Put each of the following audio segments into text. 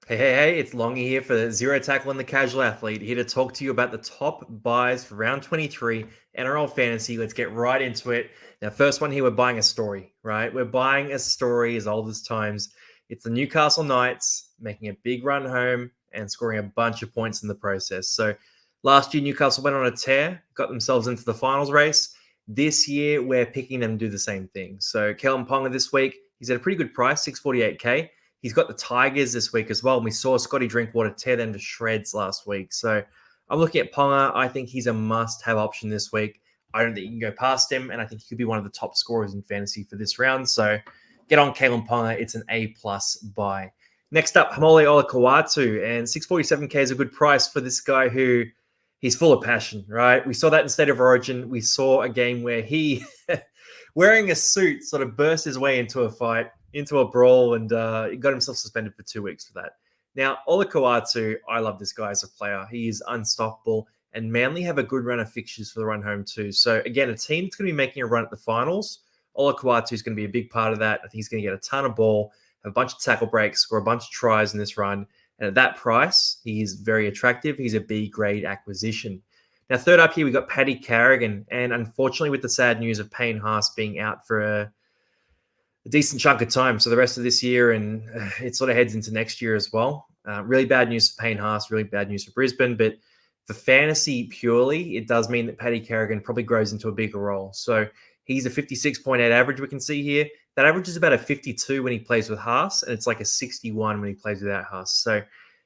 Hey, it's Longy here for Zero Tackle and the Casual Athlete, here to talk to you about the top buys for round 23 NRL Fantasy. Let's get right into it. Now, first one here, we're buying a story, right? We're buying a story as old as times. It's the Newcastle Knights making a big run home and scoring a bunch of points in the process. So last year, Newcastle went on a tear, got themselves into the finals race. This year, we're picking them to do the same thing. So Kellen Ponga this week, he's at a pretty good price, 648K. He's got the Tigers this week as well. And we saw Scotty Drinkwater tear them to shreds last week. So I'm looking at Ponga. I think he's a must-have option this week. I don't think you can go past him, and I think he could be one of the top scorers in fantasy for this round. So get on Kalen Ponga. It's an A-plus buy. Next up, Hamole Olakau'atu, and 647K is a good price for this guy who he's full of passion, right? We saw that in State of Origin. We saw a game where he, wearing a suit, sort of burst his way into a fight, into a brawl, and he got himself suspended for 2 weeks for that. Now, Olakau'atu, I love this guy as a player. He is unstoppable, and Manly have a good run of fixtures for the run home too. So again, a team that's going to be making a run at the finals. Olakau'atu is going to be a big part of that. I think he's going to get a ton of ball, have a bunch of tackle breaks, score a bunch of tries in this run. And at that price, he's very attractive. He's a B-grade acquisition. Now, third up here, we got Paddy Carrigan. And unfortunately, with the sad news of Payne Haas being out for a decent chunk of time, so the rest of this year, and it sort of heads into next year as well. Really bad news for Payne Haas, really bad news for Brisbane. But for fantasy purely, it does mean that Paddy Carrigan probably grows into a bigger role. So he's a 56.8 average we can see here. That average is about a 52 when he plays with Haas, and it's like a 61 when he plays without Haas. So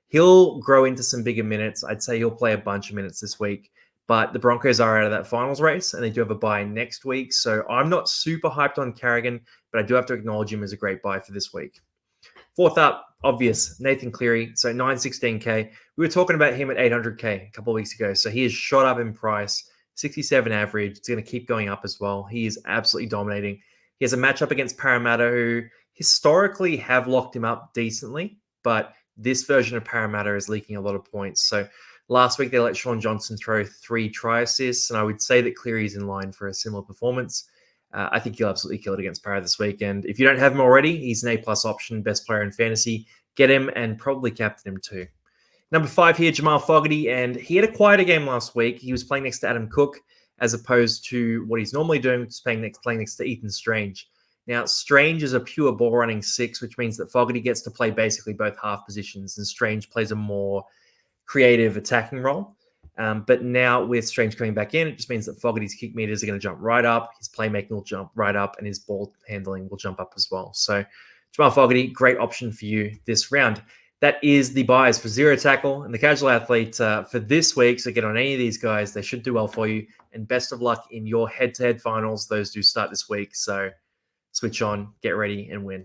he'll grow into some bigger minutes. I'd say he'll play a bunch of minutes this week. But the Broncos are out of that finals race, and they do have a bye next week. So I'm not super hyped on Carrigan, but I do have to acknowledge him as a great buy for this week. Fourth up, obvious, Nathan Cleary. So 916K. We were talking about him at 800K a couple of weeks ago. So he has shot up in price, 67 average. It's going to keep going up as well. He is absolutely dominating. He has a matchup against Parramatta, who historically have locked him up decently, but this version of Parramatta is leaking a lot of points. So last week, they let Sean Johnson throw 3 try assists, and I would say that Cleary's in line for a similar performance. I think he'll absolutely kill it against Parra this week. And if you don't have him already, he's an A-plus option, best player in fantasy. Get him and probably captain him too. Number 5 here, Jamal Fogarty, and he had a quieter game last week. He was playing next to Adam Cook as opposed to what he's normally doing, which is playing next to Ethan Strange. Now, Strange is a pure ball running 6, which means that Fogarty gets to play basically both half positions, and Strange plays a more creative attacking role. But now with Strange coming back in, it just means that Fogarty's kick meters are going to jump right up, his playmaking will jump right up, and his ball handling will jump up as well. So Jamal Fogarty, great option for you this round. That is the buys for Zero Tackle and the Casual Athlete for this week. So get on any of these guys. They should do well for you. And best of luck in your head-to-head finals. Those do start this week. So switch on, get ready, and win.